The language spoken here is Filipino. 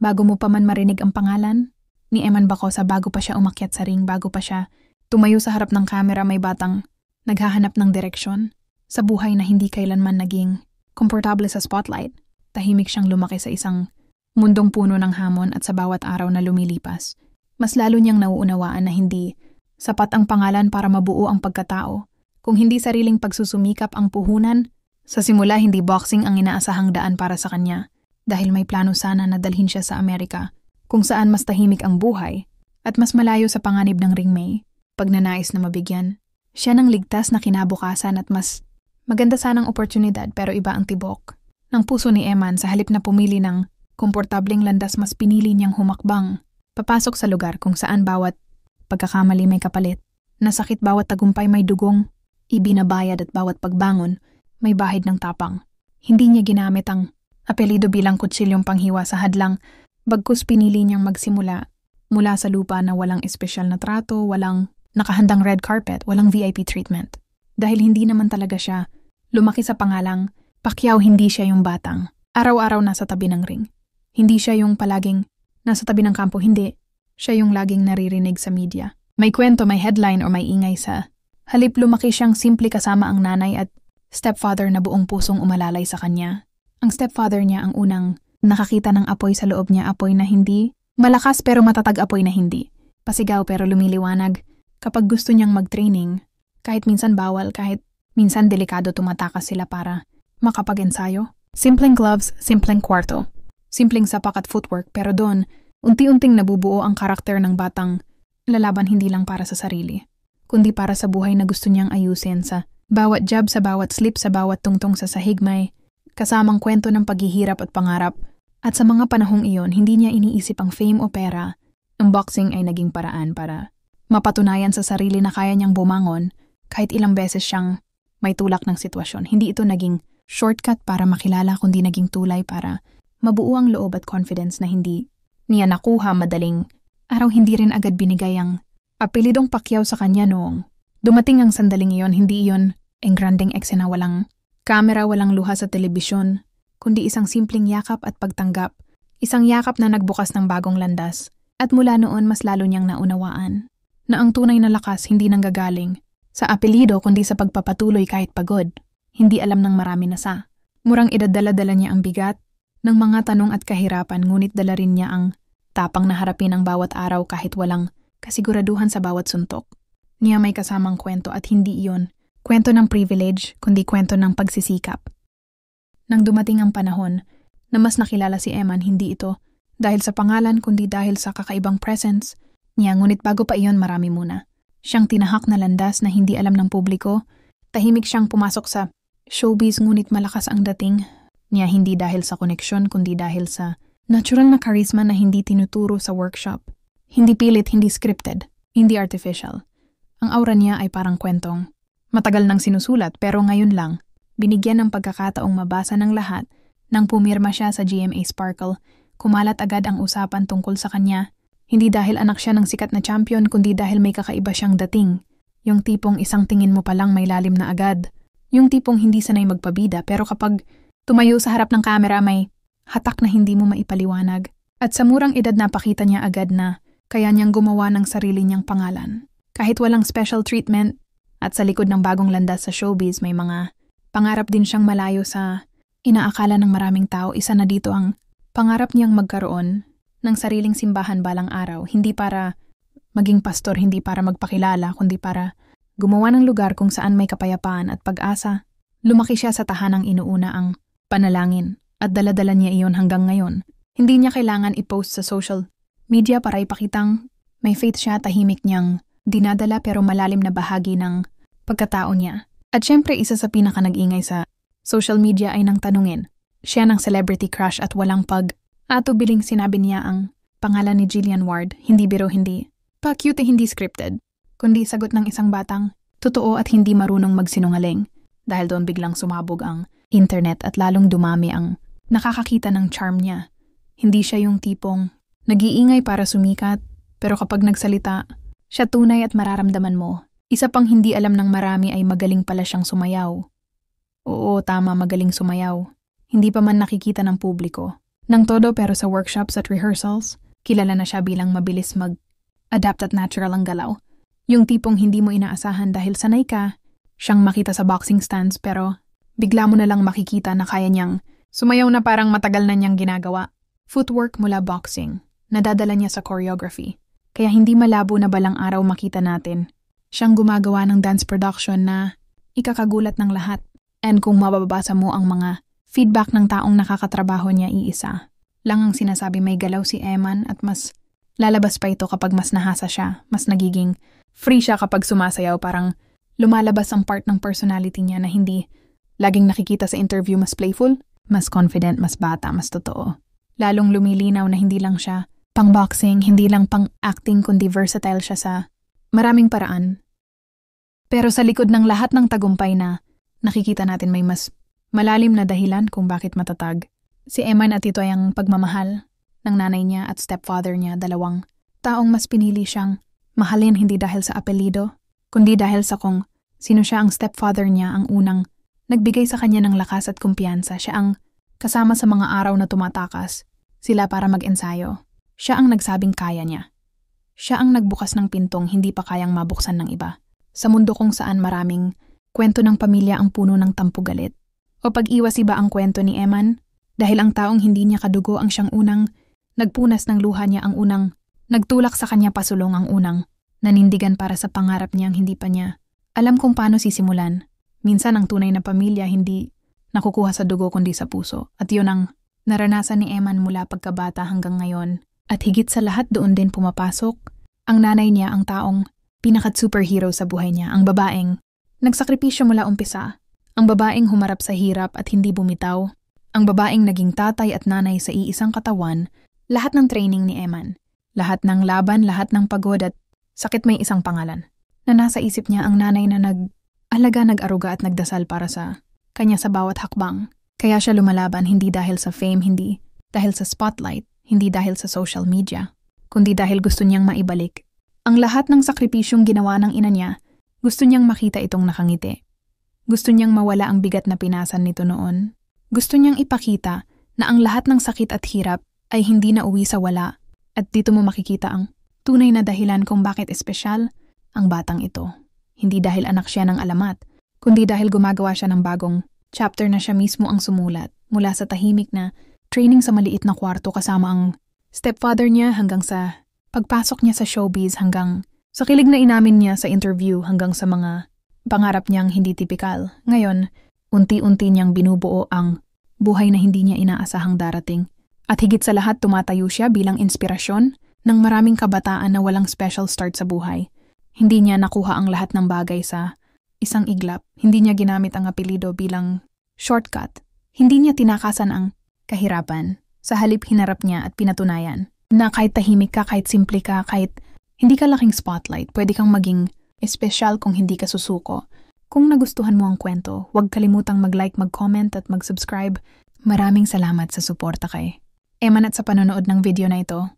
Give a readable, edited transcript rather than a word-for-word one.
Bago mo pa man marinig ang pangalan ni Eman Bacosa, bago pa siya umakyat sa ring, bago pa siya tumayo sa harap ng kamera, may batang naghahanap ng direksyon sa buhay na hindi kailanman naging komportable sa spotlight. Tahimik siyang lumaki sa isang mundong puno ng hamon at sa bawat araw na lumilipas, mas lalo niyang nauunawaan na hindi sapat ang pangalan para mabuo ang pagkatao. Kung hindi sariling pagsusumikap ang puhunan, sa simula hindi boxing ang inaasahang daan para sa kanya dahil may plano sana na dalhin siya sa Amerika kung saan mas tahimik ang buhay at mas malayo sa panganib ng ringmay pag nanais na mabigyan siya ng ligtas na kinabukasan at mas maganda sanang oportunidad, pero iba ang tibok ng puso ni Eman. Sa halip na pumili ng komportableng landas, mas pinili niyang humakbang papasok sa lugar kung saan bawat pagkakamali may kapalit, nasakit bawat tagumpay may dugong ibinabayad at bawat pagbangon may bahid ng tapang. Hindi niya ginamit ang apelido bilang kutsilyong panghiwa sa hadlang, bagkus pinili niyang magsimula mula sa lupa na walang espesyal na trato, walang nakahandang red carpet, walang VIP treatment. Dahil hindi naman talaga siya lumaki sa pangalang Pacquiao, hindi siya yung batang araw-araw nasa tabi ng ring. Hindi siya yung palaging nasa tabi ng kampo, hindi. Siya yung laging naririnig sa media. May kwento, may headline o may ingay sa halip. Lumaki siyang simple kasama ang nanay at stepfather na buong pusong umalalay sa kanya. Ang stepfather niya ang unang nakakita ng apoy sa loob niya, apoy na hindi malakas pero matatag, apoy na hindi pasigaw pero lumiliwanag. Kapag gusto niyang mag-training, kahit minsan bawal, kahit minsan delikado, tumatakas sila para makapag-ensayo. Simpleng gloves, simpleng kwarto, simpleng sapak at footwork, pero doon, unti-unting nabubuo ang karakter ng batang lalaban, hindi lang para sa sarili, kundi para sa buhay na gusto niyang ayusin. Sa bawat jab, sa bawat slip, sa bawat tungtong sa sahig, may kasamang kwento ng paghihirap at pangarap. At sa mga panahong iyon, hindi niya iniisip ang fame o pera. Ang boxing ay naging paraan para mapatunayan sa sarili na kaya niyang bumangon kahit ilang beses siyang may tulak ng sitwasyon. Hindi ito naging shortcut para makilala, kundi naging tulay para mabuo ang loob at confidence na hindi niya nakuha madaling araw. Hindi rin agad binigay ang apelidong Pacquiao sa kanya noong dumating ang sandaling iyon. Hindi iyon ang granding eksena, walang kamera, walang luha sa telebisyon, kundi isang simpleng yakap at pagtanggap. Isang yakap na nagbukas ng bagong landas. At mula noon, mas lalo niyang naunawaan na ang tunay na lakas hindi nanggagaling sa apelido kundi sa pagpapatuloy kahit pagod. Hindi alam ng marami na sa murang edad dala-dala niya ang bigat ng mga tanong at kahirapan, ngunit dala rin niya ang tapang na harapin ang bawat araw kahit walang kasiguraduhan sa bawat suntok. Niya may kasamang kwento at hindi iyon kwento ng privilege kundi kwento ng pagsisikap. Nang dumating ang panahon na mas nakilala si Eman, hindi ito dahil sa pangalan kundi dahil sa kakaibang presence niya, ngunit bago pa iyon marami muna siyang tinahak na landas na hindi alam ng publiko. Tahimik siyang pumasok sa showbiz, ngunit malakas ang dating niya, hindi dahil sa koneksyon kundi dahil sa natural na charisma na hindi tinuturo sa workshop. Hindi pilit, hindi scripted, hindi artificial. Ang aura niya ay parang kwentong matagal nang sinusulat, pero ngayon lang binigyan ng pagkakataong mabasa ng lahat. Nang pumirma siya sa GMA Sparkle, kumalat agad ang usapan tungkol sa kanya. Hindi dahil anak siya ng sikat na champion, kundi dahil may kakaiba siyang dating. Yung tipong isang tingin mo palang may lalim na agad. Yung tipong hindi sanay magpabida, pero kapag tumayo sa harap ng kamera may hatak na hindi mo maipaliwanag. At sa murang edad napakita niya agad na kaya niyang gumawa ng sarili niyang pangalan. Kahit walang special treatment, at sa likod ng bagong landas sa showbiz may mga pangarap din siyang malayo sa inaakala ng maraming tao. Isa na dito ang pangarap niyang magkaroon ng sariling simbahan balang araw, hindi para maging pastor, hindi para magpakilala, kundi para gumawa ng lugar kung saan may kapayapaan at pag-asa. Lumaki siya sa tahanang inuuna ang panalangin at dala-dala niya iyon hanggang ngayon. Hindi niya kailangan i-post sa social media para ipakitang may faith siya. Tahimik niyang dinadala pero malalim na bahagi ng pagkatao niya. At syempre, isa sa pinaka-nag-ingay sa social media ay nang tanungin siya ng celebrity crush at walang atubiling sinabi niya ang pangalan ni Jillian Ward. Hindi biro, hindi pa-cute, hindi scripted, kundi sagot ng isang batang totoo at hindi marunong magsinungaling. Dahil doon biglang sumabog ang internet at lalong dumami ang nakakakita ng charm niya. Hindi siya yung tipong nag-iingay para sumikat, pero kapag nagsalita, siya tunay at mararamdaman mo. Isa pang hindi alam ng marami ay magaling pala siyang sumayaw. Oo, tama, magaling sumayaw. Hindi pa man nakikita ng publiko. Nang todo pero sa workshops at rehearsals, kilala na siya bilang mabilis mag-adapt at natural ang galaw. Yung tipong hindi mo inaasahan dahil sanay ka siyang makita sa boxing stands pero bigla mo na lang makikita na kaya niyang sumayaw na parang matagal na niyang ginagawa. Footwork mula boxing, nadadala niya sa choreography. Kaya hindi malabo na balang araw makita natin. Siyang gumagawa ng dance production na ikakagulat ng lahat. And kung mababasa mo ang mga feedback ng taong nakakatrabaho niya, iisa lang ang sinasabi may galaw si Eman at mas lalabas pa ito kapag mas nahasa siya. Mas nagiging free siya kapag sumasayaw, parang lumalabas ang part ng personality niya na hindi laging nakikita sa interview. Mas playful, mas confident, mas bata, mas totoo. Lalong lumilinaw na hindi lang siya pang-boxing, hindi lang pang-acting, kundi versatile siya sa maraming paraan. Pero sa likod ng lahat ng tagumpay na nakikita natin may mas malalim na dahilan kung bakit matatag. Si Eman at ito ay ang pagmamahal ng nanay niya at stepfather niya, dalawang taong mas pinili siyang mahalin hindi dahil sa apelido, kundi dahil sa kung sino siya. Ang stepfather niya ang unang nagbigay sa kanya ng lakas at kumpiyansa. Siya ang kasama sa mga araw na tumatakas sila para mag-ensayo. Siya ang nagsabing kaya niya. Siya ang nagbukas ng pintong hindi pa kayang mabuksan ng iba. Sa mundo kung saan maraming kwento ng pamilya ang puno ng tampugalit. O pag-iwas iba ang kwento ni Eman, dahil ang taong hindi niya kadugo ang siyang unang nagpunas ng luha niya, ang unang nagtulak sa kanya pasulong, ang unang nanindigan para sa pangarap niyang hindi pa niya alam kung paano sisimulan. Minsan ang tunay na pamilya hindi nakukuha sa dugo kundi sa puso. At yun ang naranasan ni Eman mula pagkabata hanggang ngayon. At higit sa lahat doon din pumapasok ang nanay niya, ang taong pinaka-superhero sa buhay niya, ang babaeng nagsakripisyo mula umpisa, ang babaeng humarap sa hirap at hindi bumitaw, ang babaeng naging tatay at nanay sa iisang katawan. Lahat ng training ni Eman, lahat ng laban, lahat ng pagod at sakit may isang pangalan. Na nasa isip niya ang nanay na nag-alaga, nag-aruga at nagdasal para sa kanya sa bawat hakbang. Kaya siya lumalaban hindi dahil sa fame, hindi dahil sa spotlight, hindi dahil sa social media, kundi dahil gusto niyang maibalik ang lahat ng sakripisyong ginawa ng ina niya. Gusto niyang makita itong nakangiti. Gusto niyang mawala ang bigat na pinasan nito noon. Gusto niyang ipakita na ang lahat ng sakit at hirap ay hindi na uwi sa wala. At dito mo makikita ang tunay na dahilan kung bakit espesyal ang batang ito. Hindi dahil anak siya ng alamat, kundi dahil gumagawa siya ng bagong chapter na siya mismo ang sumulat. Mula sa tahimik na training sa maliit na kwarto kasama ang stepfather niya, hanggang sa pagpasok niya sa showbiz, hanggang sa kilig na inamin niya sa interview, hanggang sa mga pangarap niyang hindi tipikal. Ngayon, unti-unti niyang binubuo ang buhay na hindi niya inaasahang darating. At higit sa lahat, tumatayo siya bilang inspirasyon ng maraming kabataan na walang special start sa buhay. Hindi niya nakuha ang lahat ng bagay sa isang iglap. Hindi niya ginamit ang apelido bilang shortcut. Hindi niya tinakasan ang kahirapan. Sa halip, hinarap niya at pinatunayan na kahit tahimik ka, kahit simple ka, kahit hindi ka laking spotlight, pwede kang maging espesyal kung hindi ka susuko. Kung nagustuhan mo ang kwento, huwag kalimutang mag-like, mag-comment at mag-subscribe. Maraming salamat sa suporta kay Eman at sa panonood ng video na ito.